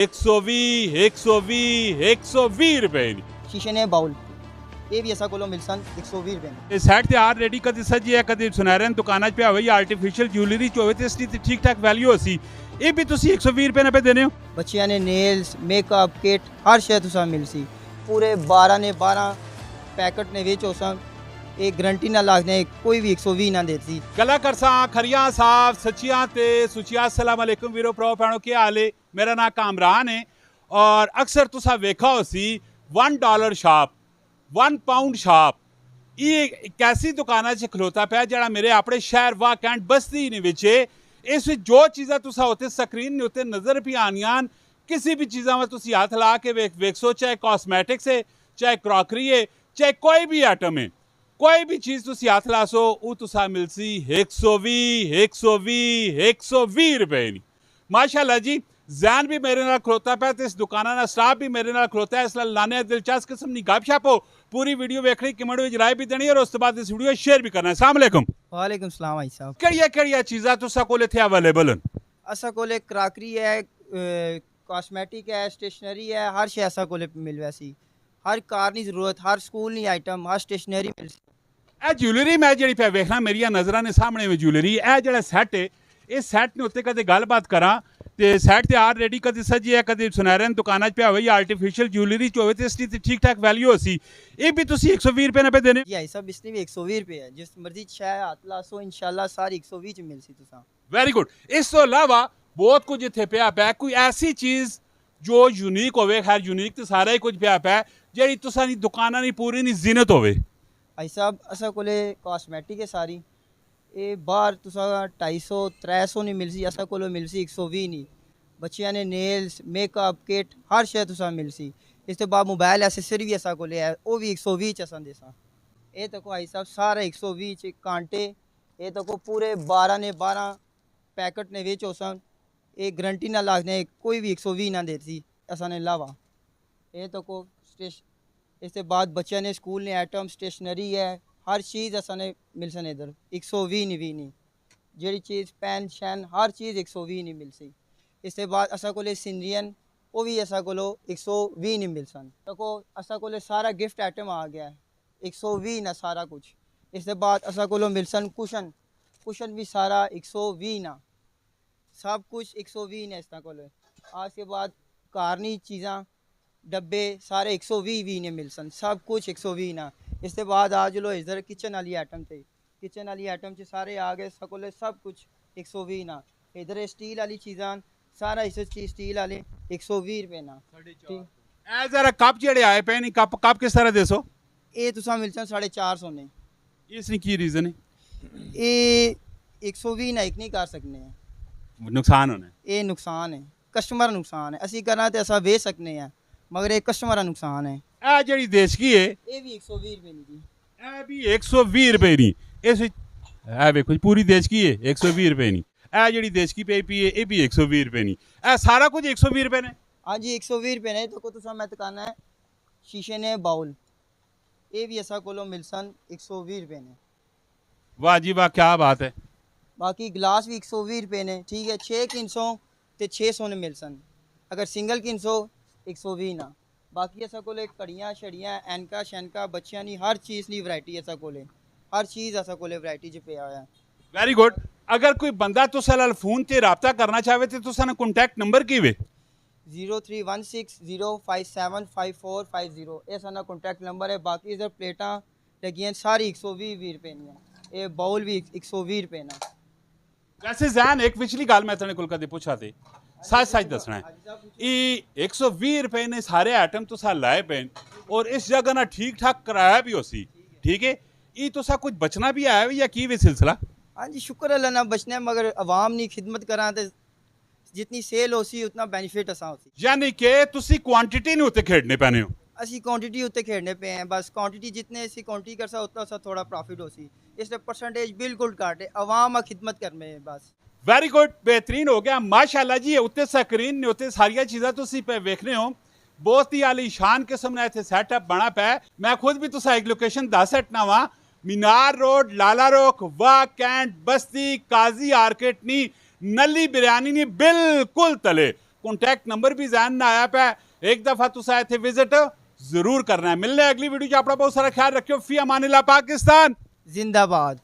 120 120 120 ਰੁਪਏ ਦੀ शीशे ने बाउल ये भी ऐसा कोलो मिलसन 120 रुपए में। ਇਹ ਸਾਈਡ ਤੇ ਆਰ ਰੈਡੀ ਕਦੀ ਸੱਜੀ ਹੈ ਕਦੀ ਸੁਨਹਿਰਨ ਦੁਕਾਨਾਂ 'ਚ ਪਿਆ ਹੋਵੇ ਜਾਂ ਆਰਟੀਫੀਸ਼ੀਅਲ ਜੁਐਲਰੀ 'ਚ ਹੋਵੇ ਤੇ ਇਸ ਦੀ ਤੇ ਠੀਕ ਠਾਕ ਵੈਲਿਊ ਹੋਸੀ ਇਹ ਵੀ ਤੁਸੀਂ 120 ਰੁਪਏ ਨਾਲ ਪੇ ਦੇਣੇ ਹੋ बच्चियां ने नेल्स मेकअप किट हर शय तुसा मिल सी पूरे 12 ने 12 पैकेट ने विच होसन एक गारंटी ना लागने कोई भी 120 ना देती। गला करसा खरियां साफ सच्चियां ते सुचिया अस्सलाम वालेकुम वीरो प्रो भैणो क्या हाल है मेरा नाम कामरान है और अक्सर तुसा वेखा होसी $1 शॉप £1 ਸ਼ਾਪ ਇਹ ਇੱਕ ਐਸੀ ਦੁਕਾਨਾਂ 'ਚ ਖਲੋਤਾ ਪਿਆ ਜਿਹੜਾ ਮੇਰੇ ਆਪਣੇ ਸ਼ਹਿਰ ਵਾ ਕੈਂਟ ਬਸਤੀ ਨੇ ਵਿੱਚ ਇਸ ਵਿੱਚ ਜੋ ਚੀਜ਼ਾਂ ਤੁਸੀਂ ਉੱਤੇ ਸਕਰੀਨ ਦੇ ਉੱਤੇ ਨਜ਼ਰ ਵੀ ਆਣੀਆਂ ਕਿਸੇ ਵੀ ਚੀਜ਼ਾਂ ਵਿੱਚ ਤੁਸੀਂ ਹੱਥ ਲਾ ਕੇ ਵੇਖੋ ਚਾਹੇ ਕਾਸਮੈਟਿਕਸ ਹੈ ਚਾਹੇ ਕਰੋਕਰੀ ਹੈ ਚਾਹੇ ਕੋਈ ਵੀ ਆਈਟਮ ਹੈ ਕੋਈ ਵੀ ਚੀਜ਼ ਤੁਸੀਂ ਹੱਥ ਲਾ ਸੋ ਉਹ ਤੁਸੀਂ ਮਿਲ ਸੀ 120 ਰੁਪਏ ਦੀ ਮਾਸ਼ਾਅੱਲਾ ਜੀ जैन भी मेरे नाल खलोता पे तो इस दुकाना का स्टाफ भी मेरे नाल खलोता है इसलिए लाने दिलचस्प किस्म की गपशप हो पूरी वीडियो वेखनी कमेंट में राय भी देनी और उस बाद इस वीडियो शेयर भी करना। अस्सलाम वालेकुम। वालेकुम सलाम भाई साहब। केड़िया चीज़ां तुसा कोल इत्थे अवेलेबल न? असा कोले क्राकरी है कॉस्मेटिक है स्टेशनरी है हर शय असा कोले मिल वैसी हर कार नी जरूरत हर स्कूल नी आइटम हर स्टेशनरी मिल सी। ਇਹ ज्वेलरी मैं जी पे वेखना मेरिया नज़र ने सामने में ज्वेलरी ਇਹ ਜਿਹੜਾ ਸੈੱਟ ਹੈ ਇਹ ਸੈੱਟ ਨੇ ਉੱਤੇ ਕਦੇ ਗੱਲਬਾਤ ਕਰਾਂ ਤੇ ਸਾਈਡ ਤੇ ਆਰ ਰੈਡੀ ਕਦੀ ਸੱਜੀ ਹੈ ਕਦੀ ਸੁਨਹਿਰਨ ਦੁਕਾਨਾਂ 'ਚ ਪਿਆ ਹੋਵੇ ਜਾਂ ਆਰਟੀਫੀਸ਼ੀਅਲ ਜੁਐਲਰੀ 'ਚ ਹੋਵੇ ਤੇ ਇਸ ਦੀ ਤੇ ਠੀਕ ਠਾਕ ਵੈਲਿਊ ਹੋਸੀ ਇਹ ਵੀ ਤੁਸੀਂ 120 ਰੁਪਏ ਨਾਲ ਪੇ ਦੇਣੇ जी भाई साहब इसने भी 120 रुपए है जिस मर्जी शय हाथ ला सो इंशाल्लाह सारी 120 च मिल सी तुसा। Very good. ਇਸ ਤੋਂ ਇਲਾਵਾ ਬਹੁਤ ਕੁਝ ਇੱਥੇ ਪਿਆ ਪਿਆ ਕੋਈ ਐਸੀ ਚੀਜ਼ ਜੋ ਯੂਨੀਕ ਹੋਵੇ ਖੈਰ ਯੂਨੀਕ ਤੇ ਸਾਰਾ ਹੀ ਕੁਝ ਪਿਆ ਪਿਆ ਜਿਹੜੀ ਤੁਸਾਂ ਦੀ ਦੁਕਾਨਾਂ ਦੀ ਪੂਰੀ ਦੀ ਜ਼ੀਨਤ ਹੋਵੇ। भाई साहब असा कोले कॉस्मेटिक है सारी ये बाहर तुसा 250 300 नहीं मिल सी असा कोलो मिल सी 120 नहीं बच्चियां ने नेल्स मेकअप किट हर शय तुसा मिल सी इस तो बाद मोबाइल एसेसरी भी असा कोले है वो भी 120 च असा देसा ये तको भाई साहब सारा 120 च कांटे ये तको पूरे 12 ने 12 पैकेट ने विच होसन एक गारंटी ना लागने कोई भी 120 ना देती असा ने लावा ये तको इसके बाद बच्चे ने स्कूल ने आइटम स्टेशनरी है हर चीज़ असा ने मिल सन इधर 120 नहीं जेड़ी चीज़ पेन शैन हर चीज़ 120 नहीं मिल सी। इसके बाद असा कोले सिंधियन वो भी असा कोलो 120 नहीं मिल सन तो असा कोले सारा गिफ्ट आइटम आ गया है 120 ना सारा कुछ। इसके बाद असा कोलो मिल सन कुशन भी सारा 120 ना सब कुछ 120 ने इसका कोले। आज के बाद कारनी चीज़ा डब्बे सारे 120 ने मिल सन सब कुछ 120 ना। इसके बाद आज लो इधर किचन वाली आइटम थे किचन वाली आइटम से सारे आ गए सकोले सब कुछ 120 ना। इधर स्टील वाली चीज़ां सारा इस चीज़ स्टील वाले 120 रुपए ना। ਇਹ ਜ਼ਰਾ ਕੱਪ ਜਿਹੜੇ ਆਏ ਪਏ ਨੇ ਕੱਪ ਕਿਸ ਤਰ੍ਹਾਂ ਦੇ ਸੋ ये तुसा मिल सन 450 ने ਇਸ ਦੀ ਕੀ ਰੀਜ਼ਨ ਹੈ ये 120 ना एक नहीं कर सकने हैं ਨੁਕਸਾਨ ਹੋਣਾ ये नुकसान है कस्टमर नुकसान है असी करना तो असा बेच सकने हैं मगर एक कस्टमर का नुकसान है। ਇਹ ਜਿਹੜੀ ਦੇਸ਼ਕੀ ਹੈ ये भी 120 रुपए नहीं दी ਇਹ ਵੀ 120 ਰੁਪਏ ਦੀ ਇਸ ਵਿੱਚ ਇਹ ਵੇਖੋ ਪੂਰੀ ਦੇਸ਼ਕੀ ਹੈ 120 ਰੁਪਏ ਦੀ ਇਹ ਜਿਹੜੀ ਦੇਸ਼ਕੀ ਪਈ ਹੈ ਇਹ ਵੀ 120 ਰੁਪਏ ਦੀ ਇਹ ਸਾਰਾ ਕੁਝ 120 ਰੁਪਏ ਨੇ। हाँ जी 120 रुपए ने तो तुसा मैं दुकाना है शीशे ने बाउल ये भी ऐसा कोलो मिल सन 120 रुपए ने। वाह जी वाह क्या बात है। बाकी गिलास भी 120 रुपए ने ठीक है 6 किनसो ते 600 ने मिल सन अगर सिंगल किनसो 120 ना। बाकी ऐसा कोले कड़ियाँ छड़ियाँ एनका शैनका बच्चियां नी हर चीज़ की वैरायटी ऐसा कोले हर चीज़ ऐसा कोले वैरायटी च पिया होया। Very good. अगर कोई बंदा तुसा नाल फोन ते राबता करना चाहे तो तुसा ना कॉन्टैक्ट नंबर की वे 0316057540 ये साना कॉन्टैक्ट नंबर है। बाकी इधर प्लेटा लगी सारी 120 रुपए नी ये बाउल भी 120 रुपए ना। वैसे जैन एक पिछली गल मैं तेरे को कदे पूछा थे सच दसना है ये 120 रुपए ने सारे आइटम तुसा लाए पे और इस जगह ना ठीक ठाक कराया भी हो सी ठीक है ये तुसा कुछ बचना भी आया या की वे सिलसिला। हाँ जी शुक्र अल्लाह ना बचने मगर अवाम नी खिदमत करा तो जितनी सेल हो सी उतना बेनिफिट असा होती यानी कि तुसी क्वांटिटी नहीं उत्ते खेडने पैने हो असी क्वांटिटी उत्ते खेड़ने पे हैं बस क्वांटिटी जितने असी क्वांटिटी कर सा उतना सा थोड़ा प्रॉफिट हो सी इसलिए परसेंटेज बिल्कुल काटे अवाम खिदमत करने में बस। वेरी गुड बेहतरीन हो गया माशाल्लाह जी। उत्ते स्क्रीन ने उत्ते सारिया चीज़ां तुसी पे वेखने हो बहुत ही आलीशान किस्म ने इत्थे सैटअप बना पाया। मैं खुद भी तुसा एक लोकेशन दस हटना वा मीनार रोड लाला रोक वाह कैंट बस्ती काजी आर्केट नी नली बिरयानी नी बिल्कुल तले कॉन्टैक्ट नंबर भी जहन ना आया पे एक दफा तुसा इथे विजिट जरूर करना है। मिलने अगली वीडियो च अपना बहुत सारा ख्याल रखियो। फी अमानिल्लाह पाकिस्तान जिंदाबाद।